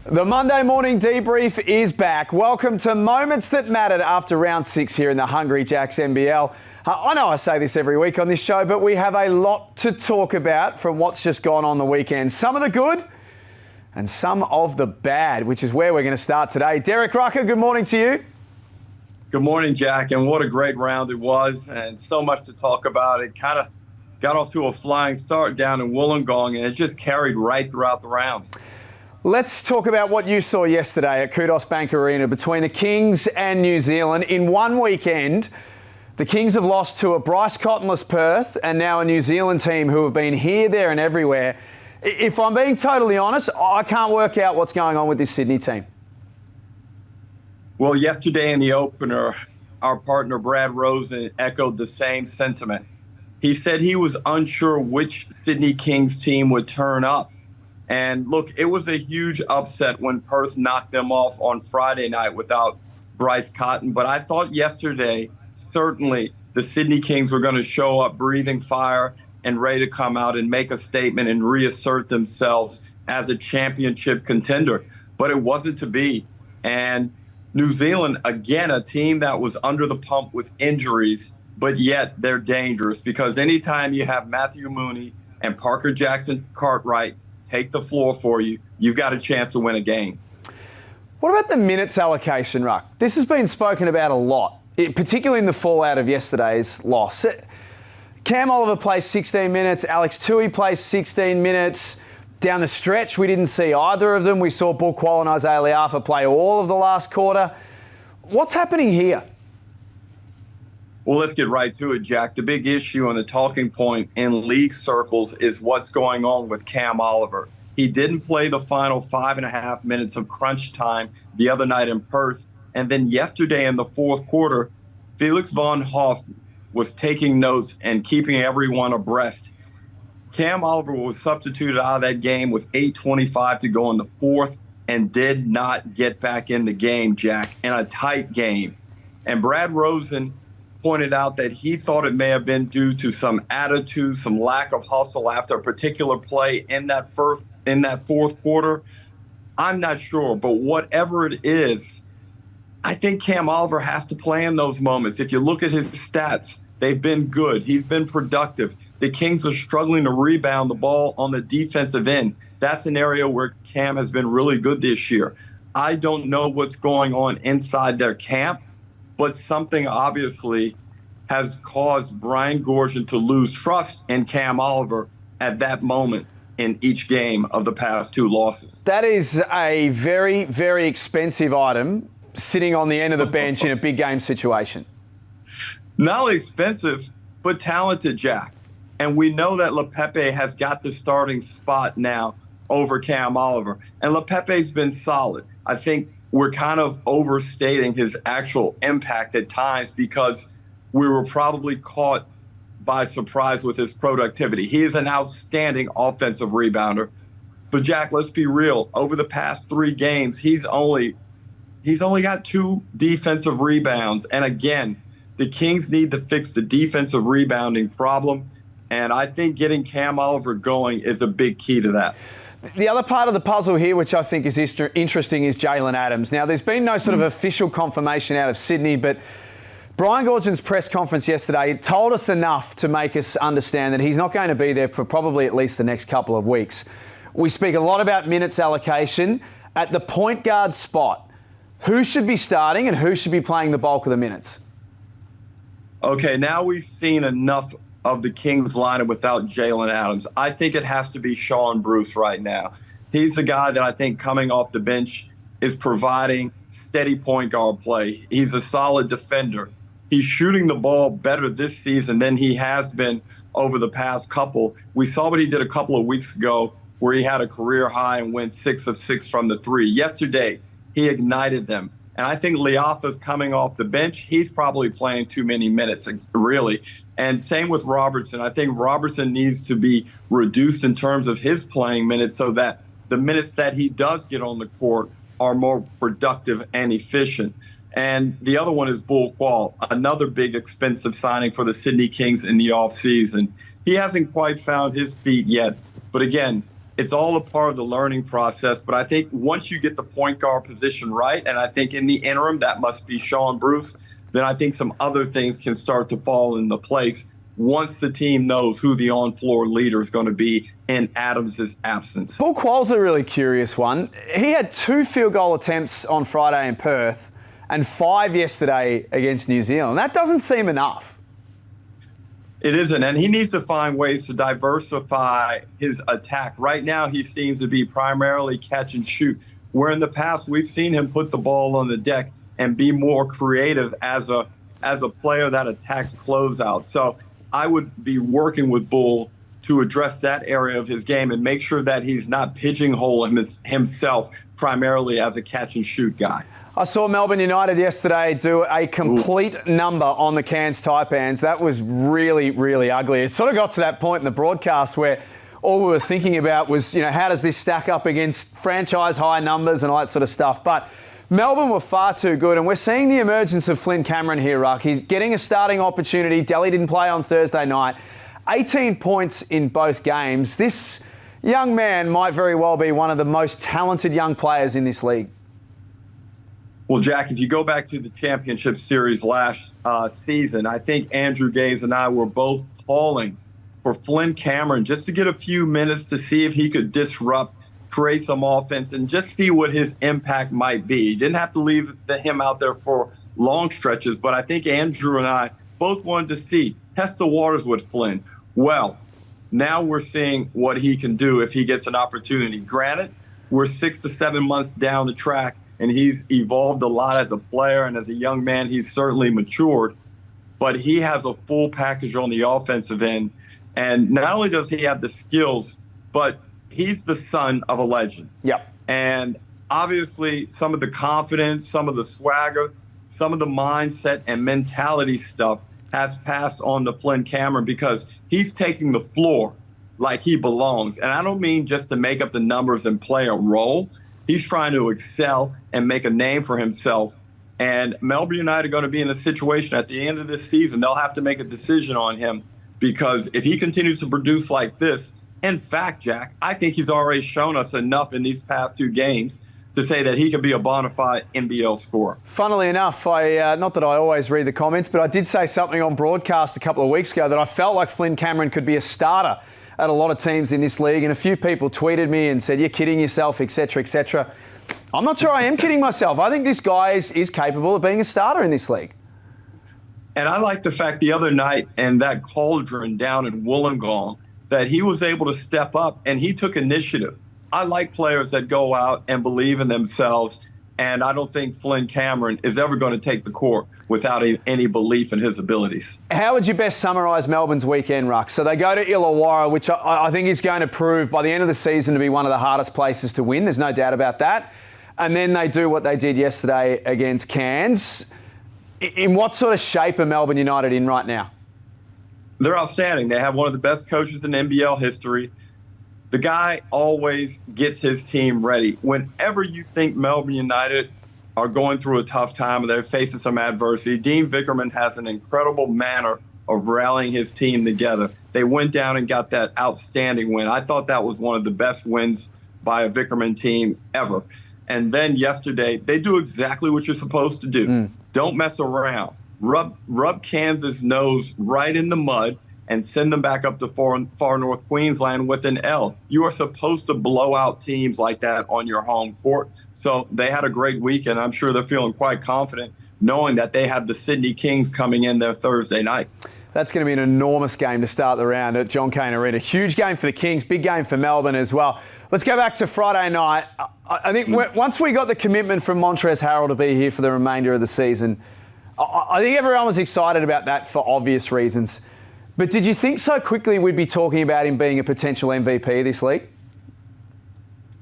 The Monday morning debrief is back. Welcome to Moments That Mattered after round 6 here in the Hungry Jacks NBL. I know I say this every week on this show, but we have a lot to talk about from what's just gone on the weekend. Some of the good and some of the bad, which is where we're going to start today. Derek Rucker, good morning to you. Good morning, Jack, and what a great round it was, and so much to talk about. It kind of got off to a flying start down in Wollongong, and it just carried right throughout the round. Let's talk about what you saw yesterday at Kudos Bank Arena between the Kings and New Zealand. In one weekend, the Kings have lost to a Bryce Cottonless Perth and now a New Zealand team who have been here, there and everywhere. If I'm being totally honest, I can't work out what's going on with this Sydney team. Well, yesterday in the opener, our partner Brad Rosen echoed the same sentiment. He said he was unsure which Sydney Kings team would turn up. And look, it was a huge upset when Perth knocked them off on Friday night without Bryce Cotton. But I thought yesterday, certainly the Sydney Kings were going to show up breathing fire and ready to come out and make a statement and reassert themselves as a championship contender. But it wasn't to be. And New Zealand, again, a team that was under the pump with injuries, but yet they're dangerous because anytime you have Matthew Mooney and Parker Jackson-Cartwright take the floor for you, you've got a chance to win a game. What about the minutes allocation, Ruck? This has been spoken about a lot, particularly in the fallout of yesterday's loss. Cam Oliver plays 16 minutes, Alex Tui plays 16 minutes. Down the stretch, we didn't see either of them. We saw Bull Koul and Isaiah Liafa play all of the last quarter. What's happening here? Well, let's get right to it, Jack. The big issue and the talking point in league circles is what's going on with Cam Oliver. He didn't play the final 5.5 minutes of crunch time the other night in Perth. And then yesterday in the fourth quarter, Felix von Hoff was taking notes and keeping everyone abreast. Cam Oliver was substituted out of that game with 8:25 to go in the fourth and did not get back in the game, Jack, in a tight game. And Brad Rosen pointed out that he thought it may have been due to some attitude, some lack of hustle after a particular play in that fourth quarter. I'm not sure, but whatever it is, I think Cam Oliver has to play in those moments. If you look at his stats, they've been good. He's been productive. The Kings are struggling to rebound the ball on the defensive end. That's an area where Cam has been really good this year. I don't know what's going on inside their camp, but something obviously has caused Brian Goorjian to lose trust in Cam Oliver at that moment in each game of the past two losses. That is a very, very expensive item sitting on the end of the bench in a big game situation. Not only expensive, but talented, Jack. And we know that LePepe has got the starting spot now over Cam Oliver. And LePepe's been solid. I think we're kind of overstating his actual impact at times because we were probably caught by surprise with his productivity. He is an outstanding offensive rebounder. But Jack, let's be real. Over the past 3 games, he's only got 2 defensive rebounds. And again, the Kings need to fix the defensive rebounding problem. And I think getting Cam Oliver going is a big key to that. The other part of the puzzle here, which I think is interesting, is Jaylen Adams. Now, there's been no sort of official confirmation out of Sydney, but Brian Goorjian's press conference yesterday told us enough to make us understand that he's not going to be there for probably at least the next couple of weeks. We speak a lot about minutes allocation. At the point guard spot, who should be starting and who should be playing the bulk of the minutes? Okay, now we've seen enough of the Kings lineup without Jaylen Adams. I think it has to be Sean Bruce right now. He's the guy that I think coming off the bench is providing steady point guard play. He's a solid defender. He's shooting the ball better this season than he has been over the past couple. We saw what he did a couple of weeks ago where he had a career high and went 6 of 6 from the 3. Yesterday, he ignited them. And I think Liafa's coming off the bench. He's probably playing too many minutes, really. And same with Robertson. I think Robertson needs to be reduced in terms of his playing minutes so that the minutes that he does get on the court are more productive and efficient. And the other one is Bull Koul, another big expensive signing for the Sydney Kings in the offseason. He hasn't quite found his feet yet. But again, it's all a part of the learning process. But I think once you get the point guard position right, and I think in the interim that must be Sean Bruce, then I think some other things can start to fall into place once the team knows who the on-floor leader is going to be in Adams' absence. Paul Quoll's a really curious one. He had 2 field goal attempts on Friday in Perth and 5 yesterday against New Zealand. That doesn't seem enough. It isn't, and he needs to find ways to diversify his attack. Right now, he seems to be primarily catch and shoot, where in the past we've seen him put the ball on the deck and be more creative as a player that attacks closeout. So I would be working with Bull to address that area of his game and make sure that he's not pigeonholing himself primarily as a catch and shoot guy. I saw Melbourne United yesterday do a complete number on the Cairns Taipans. That was really, really ugly. It sort of got to that point in the broadcast where all we were thinking about was, how does this stack up against franchise high numbers and all that sort of stuff. But Melbourne were far too good, and we're seeing the emergence of Flynn Cameron here, Ruck. He's getting a starting opportunity. Delhi didn't play on Thursday night. 18 points in both games. This young man might very well be one of the most talented young players in this league. Well, Jack, if you go back to the championship series last season, I think Andrew Gaze and I were both calling for Flynn Cameron just to get a few minutes to see if he could disrupt, create some offense, and just see what his impact might be. He didn't have to leave him out there for long stretches, but I think Andrew and I both wanted to test the waters with Flynn. Well, now we're seeing what he can do if he gets an opportunity. Granted, we're 6 to 7 months down the track, and he's evolved a lot as a player, and as a young man, he's certainly matured. But he has a full package on the offensive end. And not only does he have the skills, but he's the son of a legend. Yep. And obviously, some of the confidence, some of the swagger, some of the mindset and mentality stuff has passed on to Flynn Cameron because he's taking the floor like he belongs. And I don't mean just to make up the numbers and play a role. He's trying to excel and make a name for himself. And Melbourne United are going to be in a situation at the end of this season, they'll have to make a decision on him because if he continues to produce like this, in fact, Jack, I think he's already shown us enough in these past 2 games to say that he can be a bona fide NBL scorer. Funnily enough, not that I always read the comments, but I did say something on broadcast a couple of weeks ago that I felt like Flynn Cameron could be a starter at a lot of teams in this league, and a few people tweeted me and said, you're kidding yourself, etc., etc. I'm not sure I am kidding myself. I think this guy is capable of being a starter in this league. And I like the fact the other night in that cauldron down in Wollongong that he was able to step up and he took initiative. I like players that go out and believe in themselves, and I don't think Flynn Cameron is ever going to take the court without any belief in his abilities. How would you best summarise Melbourne's weekend, Ruck? So they go to Illawarra, which I think is going to prove by the end of the season to be one of the hardest places to win. There's no doubt about that. And then they do what they did yesterday against Cairns. In what sort of shape are Melbourne United in right now? They're outstanding. They have one of the best coaches in NBL history. The guy always gets his team ready. Whenever you think Melbourne United are going through a tough time and they're facing some adversity, Dean Vickerman has an incredible manner of rallying his team together. They went down and got that outstanding win. I thought that was one of the best wins by a Vickerman team ever. And then yesterday, they do exactly what you're supposed to do. Don't mess around. Rub Kansas' nose right in the mud and send them back up to far north Queensland with an L. You are supposed to blow out teams like that on your home court. So they had a great weekend. I'm sure they're feeling quite confident knowing that they have the Sydney Kings coming in there Thursday night. That's going to be an enormous game to start the round at John Cain Arena. Huge game for the Kings, big game for Melbourne as well. Let's go back to Friday night. I think once we got the commitment from Montrezl Harrell to be here for the remainder of the season, I think everyone was excited about that for obvious reasons. But did you think so quickly we'd be talking about him being a potential MVP of this league?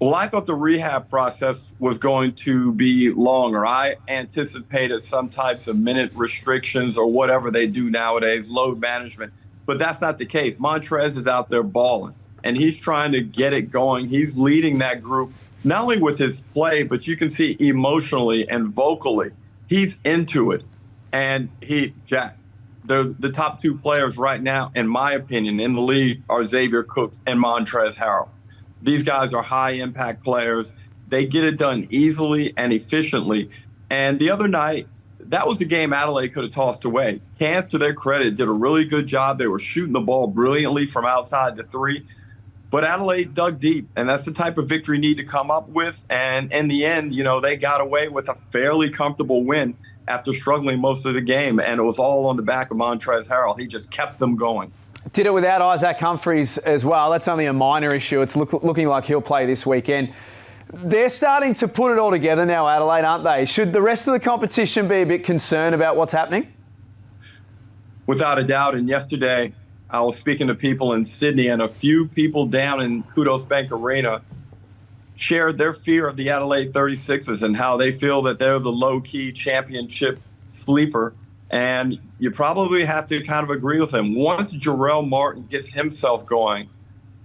Well, I thought the rehab process was going to be longer. I anticipated some types of minute restrictions or whatever they do nowadays, load management. But that's not the case. Montrez is out there balling, and he's trying to get it going. He's leading that group, not only with his play, but you can see emotionally and vocally, he's into it. And Jack, the top 2 players right now, in my opinion, in the league are Xavier Cooks and Montrezl Harrell. These guys are high-impact players. They get it done easily and efficiently. And the other night, that was the game Adelaide could have tossed away. Cairns, to their credit, did a really good job. They were shooting the ball brilliantly from outside the three. But Adelaide dug deep, and that's the type of victory you need to come up with. And in the end, they got away with a fairly comfortable win after struggling most of the game. And it was all on the back of Montrezl Harrell. He just kept them going. Did it without Isaac Humphries as well. That's only a minor issue. It's looking like he'll play this weekend. They're starting to put it all together now, Adelaide, aren't they? Should the rest of the competition be a bit concerned about what's happening? Without a doubt. And yesterday, I was speaking to people in Sydney, and a few people down in Kudos Bank Arena shared their fear of the Adelaide 36ers and how they feel that they're the low-key championship sleeper. And you probably have to kind of agree with them. Once Jarrell Martin gets himself going,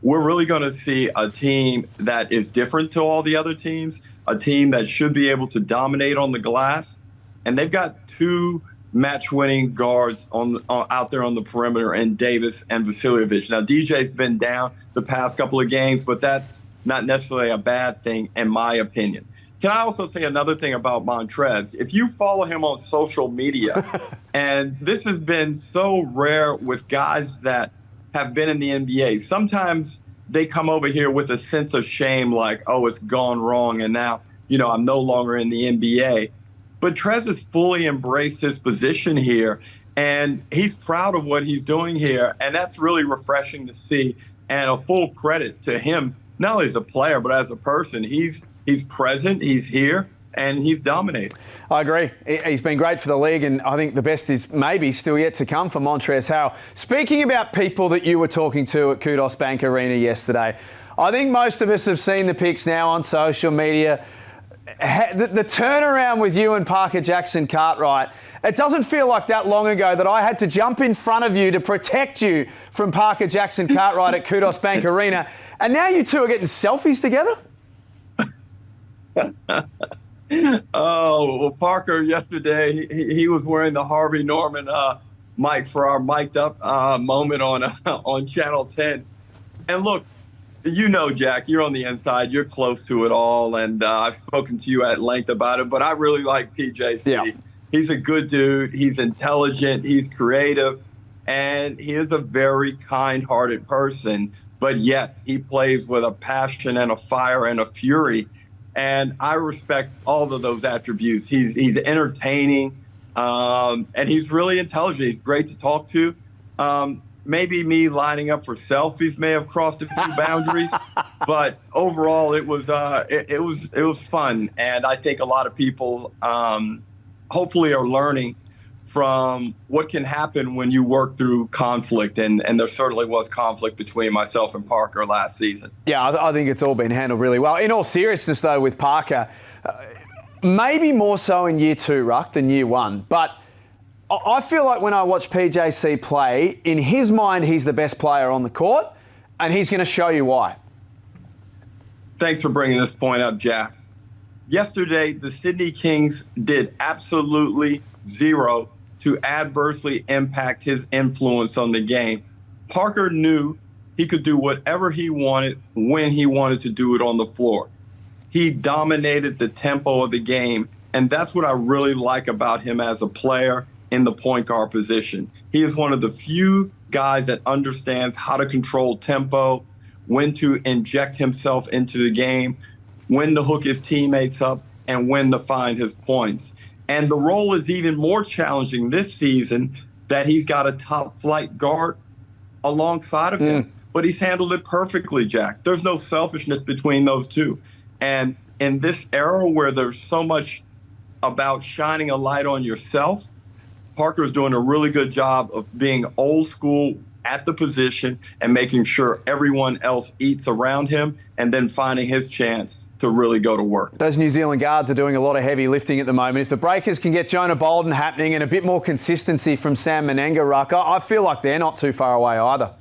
we're really going to see a team that is different to all the other teams, a team that should be able to dominate on the glass. And they've got two match-winning guards out there on the perimeter in Davis and Vasiljevic. Now, DJ's been down the past couple of games, but that's not necessarily a bad thing, in my opinion. Can I also say another thing about Montrez? If you follow him on social media, and this has been so rare with guys that have been in the NBA, sometimes they come over here with a sense of shame, like, oh, it's gone wrong, and now, I'm no longer in the NBA. But Trez has fully embraced his position here, and he's proud of what he's doing here, and that's really refreshing to see, and a full credit to him, not only as a player, but as a person. He's present, he's here, and he's dominating. I agree. He's been great for the league, and I think the best is maybe still yet to come for Montrezl Harrell. Speaking about people that you were talking to at Kudos Bank Arena yesterday, I think most of us have seen the pics now on social media. The turnaround with you and Parker Jackson Cartwright, it doesn't feel like that long ago that I had to jump in front of you to protect you from Parker Jackson Cartwright at Kudos Bank Arena, and now you two are getting selfies together? Oh, well, Parker yesterday, he was wearing the Harvey Norman mic for our mic'd up moment on Channel 10. And look, Jack, you're on the inside. You're close to it all. And I've spoken to you at length about it. But I really like PJC. Yeah. He's a good dude. He's intelligent. He's creative. And he is a very kind-hearted person. But yet he plays with a passion and a fire and a fury. And I respect all of those attributes. He's entertaining, and he's really intelligent. He's great to talk to. Maybe me lining up for selfies may have crossed a few boundaries, but overall it was fun. And I think a lot of people hopefully are learning from what can happen when you work through conflict. And there certainly was conflict between myself and Parker last season. Yeah, I think it's all been handled really well. In all seriousness, though, with Parker, maybe more so in year two, Ruck, than year one. But I feel like when I watch PJC play, in his mind, he's the best player on the court, and he's going to show you why. Thanks for bringing this point up, Jack. Yesterday, the Sydney Kings did absolutely zero to adversely impact his influence on the game. Parker knew he could do whatever he wanted when he wanted to do it on the floor. He dominated the tempo of the game, and that's what I really like about him as a player in the point guard position. He is one of the few guys that understands how to control tempo, when to inject himself into the game, when to hook his teammates up, and when to find his points. And the role is even more challenging this season that he's got a top-flight guard alongside of him. But he's handled it perfectly, Jack. There's no selfishness between those two. And in this era where there's so much about shining a light on yourself, Parker's doing a really good job of being old school at the position and making sure everyone else eats around him and then finding his chance to really go to work. Those New Zealand guards are doing a lot of heavy lifting at the moment. If the Breakers can get Jonah Bolden happening and a bit more consistency from Sam Menenga, Rucker, I feel like they're not too far away either.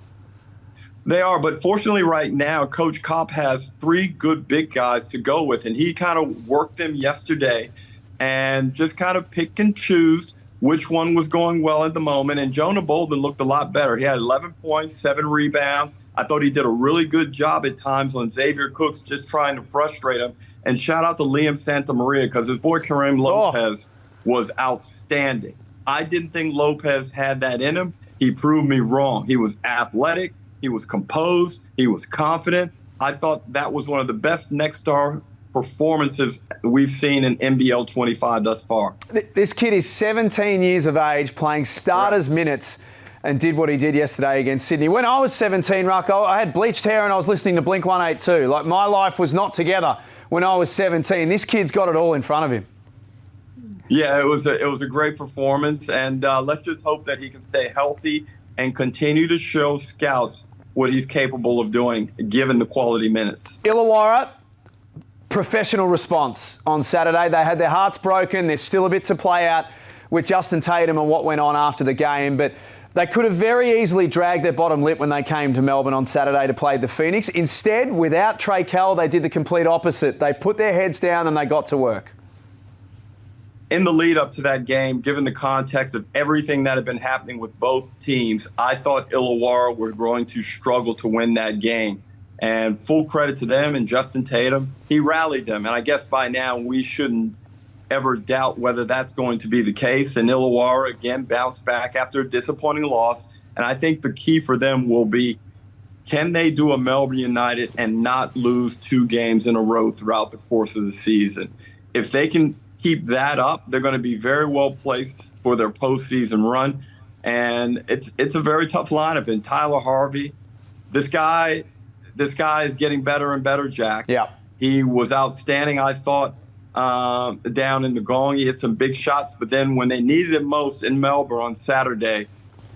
They are, but fortunately right now, Coach Kopp has three good big guys to go with, and he kind of worked them yesterday and just kind of pick and choose which one was going well at the moment. And Jonah Bolden looked a lot better. He had 11 points, 7 rebounds. I thought he did a really good job at times on Xavier Cooks just trying to frustrate him. And shout out to Liam Santamaria because his boy Karim Lopez was outstanding. I didn't think Lopez had that in him. He proved me wrong. He was athletic. He was composed. He was confident. I thought that was one of the best next star performances we've seen in NBL25 thus far. This kid is 17 years of age, playing starters minutes, and did what he did yesterday against Sydney. When I was 17, Ruck, I had bleached hair and I was listening to Blink-182. Like, my life was not together when I was 17. This kid's got it all in front of him. Yeah, it was a great performance, and let's just hope that he can stay healthy and continue to show scouts what he's capable of doing, given the quality minutes. Illawarra, professional response on Saturday. They had their hearts broken. There's still a bit to play out with Justin Tatum and what went on after the game, but they could have very easily dragged their bottom lip when they came to Melbourne on Saturday to play the Phoenix. Instead, without Trey Kell, they did the complete opposite. They put their heads down and they got to work. In the lead up to that game, given the context of everything that had been happening with both teams, I thought Illawarra were going to struggle to win that game. And full credit to them and Justin Tatum. He rallied them. And I guess by now we shouldn't ever doubt whether that's going to be the case. And Illawarra, again, bounced back after a disappointing loss. And I think the key for them will be, can they do a Melbourne United and not lose 2 games in a row throughout the course of the season? If they can keep that up, they're going to be very well placed for their postseason run. And it's a very tough lineup. And Tyler Harvey, this guy is getting better and better, Jack. Yeah. He was outstanding, I thought, down in the Gong. He hit some big shots, but then when they needed him most in Melbourne on Saturday,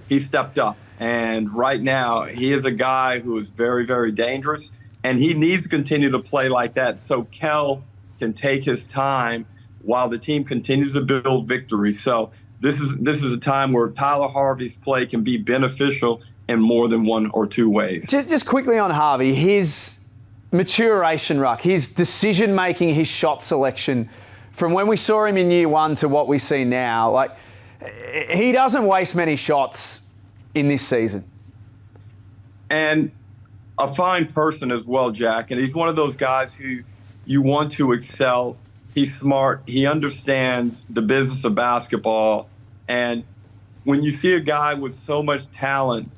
he stepped up. And right now, he is a guy who is very, very dangerous, and he needs to continue to play like that so Kell can take his time while the team continues to build victories. So this is a time where Tyler Harvey's play can be beneficial in more than 1 or 2 ways. Just quickly on Harvey, his maturation, Ruck, his decision-making, his shot selection, from when we saw him in year 1 to what we see now, like, he doesn't waste many shots in this season. And a fine person as well, Jack. And he's one of those guys who you want to excel. He's smart. He understands the business of basketball. And when you see a guy with so much talent,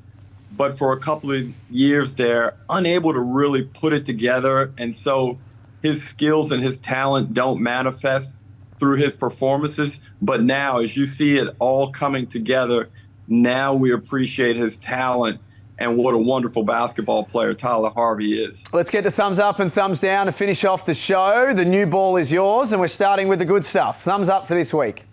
but for a couple of years there, unable to really put it together, and so his skills and his talent don't manifest through his performances. But now, as you see it all coming together, now we appreciate his talent and what a wonderful basketball player Tyler Harvey is. Let's get to thumbs up and thumbs down to finish off the show. The new ball is yours, and we're starting with the good stuff. Thumbs up for this week.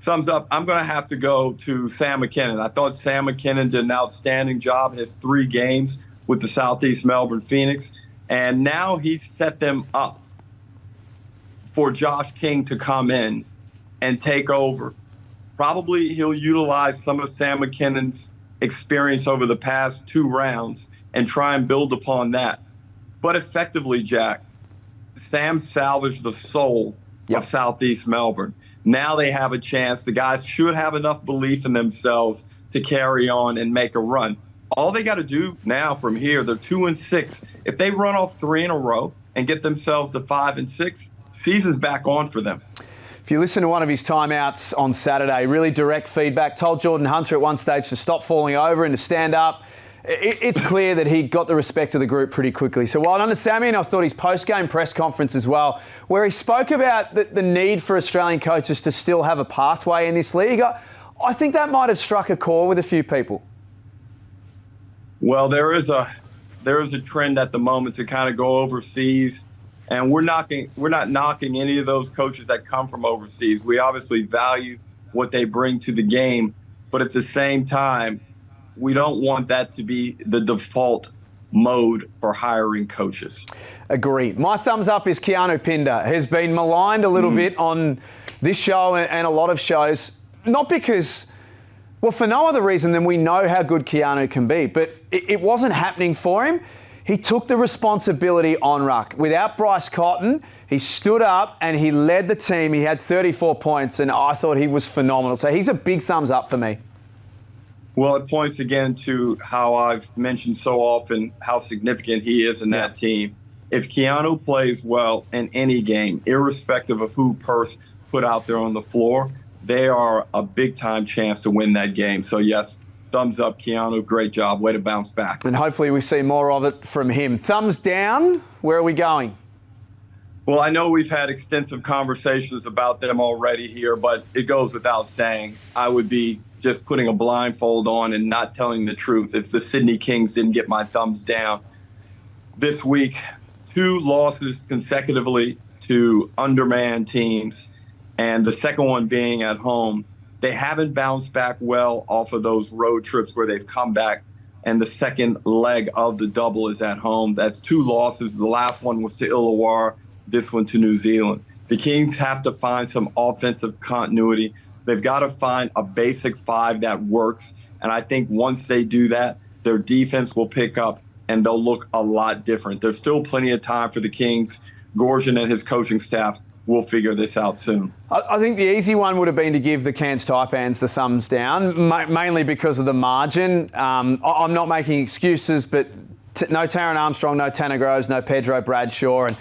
Thumbs up. I'm going to have to go to Sam McKinnon. I thought Sam McKinnon did an outstanding job in his 3 games with the Southeast Melbourne Phoenix, and now he's set them up for Josh King to come in and take over. Probably he'll utilize some of Sam McKinnon's experience over the past 2 rounds and try and build upon that. But effectively, Jack, Sam salvaged the soul of Southeast Melbourne. Now they have a chance. The guys should have enough belief in themselves to carry on and make a run. All they got to do now from here, they're 2-6. If they run off 3 in a row and get themselves to 5-6, season's back on for them. If you listen to one of his timeouts on Saturday, really direct feedback, told Jordan Hunter at one stage to stop falling over and to stand up. It's clear that he got the respect of the group pretty quickly. So well done to Sammy, and I thought his post-game press conference as well, where he spoke about the need for Australian coaches to still have a pathway in this league. I think that might have struck a chord with a few people. Well, there is a trend at the moment to kind of go overseas. And we're not knocking any of those coaches that come from overseas. We obviously value what they bring to the game, but at the same time, we don't want that to be the default mode for hiring coaches. Agree. My thumbs up is Keanu Pinder. Has been maligned a little bit on this show and a lot of shows, not because, well, for no other reason than we know how good Keanu can be, but it wasn't happening for him. he took the responsibility on Ruck. Without Bryce Cotton, he stood up and he led the team. He had 34 points, and I thought he was phenomenal. So he's a big thumbs up for me. Well, it points again to how I've mentioned so often how significant he is in that team. If Keanu plays well in any game, irrespective of who Perth put out there on the floor, they are a big-time chance to win that game. So, yes, thumbs up, Keanu. Great job. Way to bounce back. And hopefully we see more of it from him. Thumbs down. Where are we going? Well, I know we've had extensive conversations about them already here, but it goes without saying I would be just putting a blindfold on and not telling the truth if the Sydney Kings didn't get my thumbs down. This week, 2 losses consecutively to undermanned teams, and the second one being at home. They haven't bounced back well off of those road trips where they've come back, and the second leg of the double is at home. That's 2 losses. The last one was to Illawarra, this one to New Zealand. The Kings have to find some offensive continuity. They've got to find a basic 5 that works, and I think once they do that, their defense will pick up and they'll look a lot different. There's still plenty of time for the Kings. Gorgian and his coaching staff will figure this out soon. I think the easy one would have been to give the Cairns Taipans the thumbs down, mainly because of the margin. I'm not making excuses, but no Taron Armstrong, no Tanner Groves, no Pedro Bradshaw, and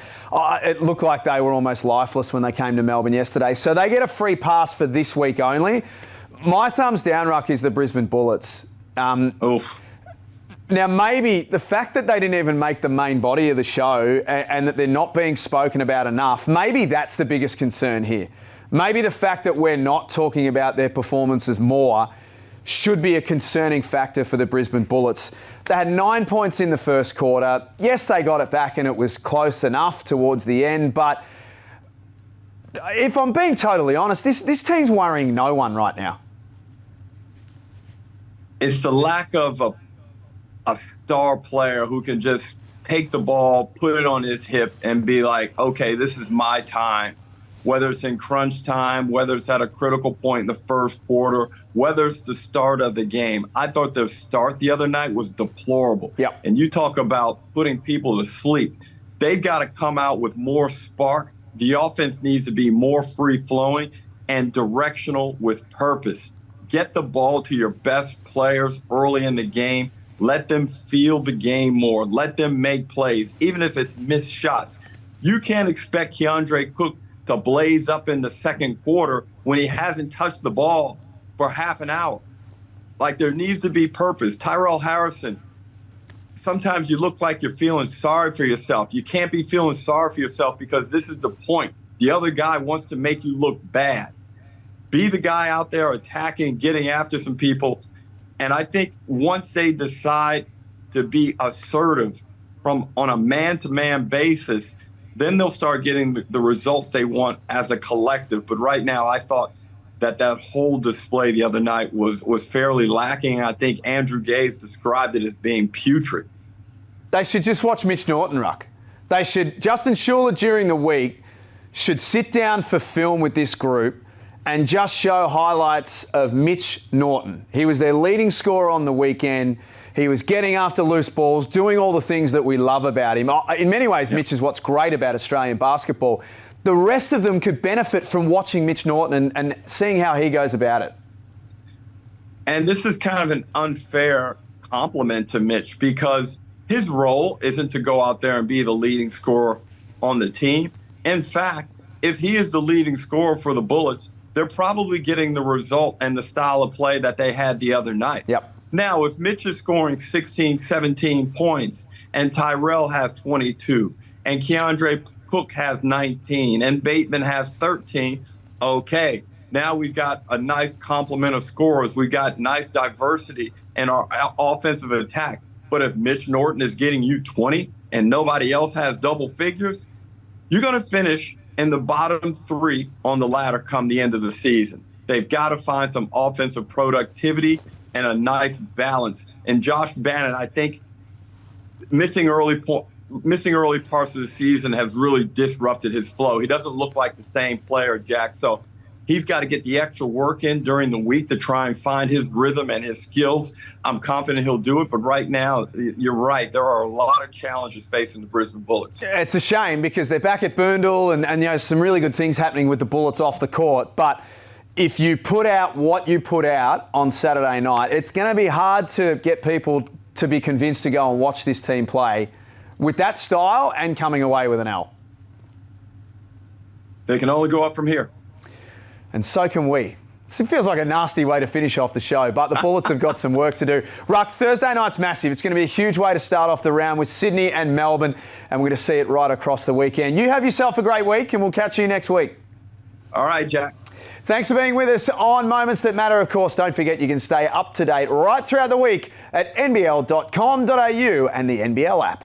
it looked like they were almost lifeless when they came to Melbourne yesterday. So they get a free pass for this week only. My thumbs down, Ruck, is the Brisbane Bullets. Oof. Now, maybe the fact that they didn't even make the main body of the show and that they're not being spoken about enough, maybe that's the biggest concern here. Maybe the fact that we're not talking about their performances more should be a concerning factor for the Brisbane Bullets. They had 9 points in the first quarter. Yes, they got it back and it was close enough towards the end, but if I'm being totally honest, this team's worrying no one right now. It's the lack of a star player who can just take the ball, put it on his hip, and be like, okay, this is my time. Whether it's in crunch time, whether it's at a critical point in the first quarter, whether it's the start of the game. I thought their start the other night was deplorable. Yep. And you talk about putting people to sleep. They've got to come out with more spark. The offense needs to be more free-flowing and directional with purpose. Get the ball to your best players early in the game. Let them feel the game more. Let them make plays, even if it's missed shots. You can't expect Keandre Cook to blaze up in the second quarter when he hasn't touched the ball for half an hour. Like, there needs to be purpose. Tyrell Harrison, sometimes you look like you're feeling sorry for yourself. You can't be feeling sorry for yourself because this is the point. The other guy wants to make you look bad. Be the guy out there attacking, getting after some people. And I think once they decide to be assertive on a man-to-man basis, then they'll start getting the results they want as a collective. But right now, I thought that whole display the other night was fairly lacking. I think Andrew Gaze described it as being putrid. They should just watch Mitch Norton, Ruck. They should, Justin Schuller during the week should sit down for film with this group and just show highlights of Mitch Norton. He was their leading scorer on the weekend. He was getting after loose balls, doing all the things that we love about him. In many ways, Mitch is what's great about Australian basketball. The rest of them could benefit from watching Mitch Norton and seeing how he goes about it. And this is kind of an unfair compliment to Mitch because his role isn't to go out there and be the leading scorer on the team. In fact, if he is the leading scorer for the Bullets, they're probably getting the result and the style of play that they had the other night. Yep. Now, if Mitch is scoring 16, 17 points and Tyrell has 22 and Keandre Cook has 19 and Bateman has 13, okay, now we've got a nice complement of scorers. We've got nice diversity in our offensive attack. But if Mitch Norton is getting you 20 and nobody else has double figures, you're going to finish in the bottom 3 on the ladder come the end of the season. They've got to find some offensive productivity and a nice balance. And Josh Bannon, I think, missing early parts of the season has really disrupted his flow. He doesn't look like the same player, Jack. So He's got to get the extra work in during the week to try and find his rhythm and his skills. I'm confident he'll do it, but right now, you're right. There are a lot of challenges facing the Brisbane Bullets. It's a shame because they're back at Boondall and some really good things happening with the Bullets off the court. But if you put out what you put out on Saturday night, it's going to be hard to get people to be convinced to go and watch this team play with that style and coming away with an L. They can only go up from here. And so can we. It feels like a nasty way to finish off the show, but the Bullets have got some work to do. Ruck, Thursday night's massive. It's going to be a huge way to start off the round with Sydney and Melbourne, and we're going to see it right across the weekend. You have yourself a great week, and we'll catch you next week. All right, Jack. Thanks for being with us on Moments That Matter. Of course, don't forget you can stay up to date right throughout the week at nbl.com.au and the NBL app.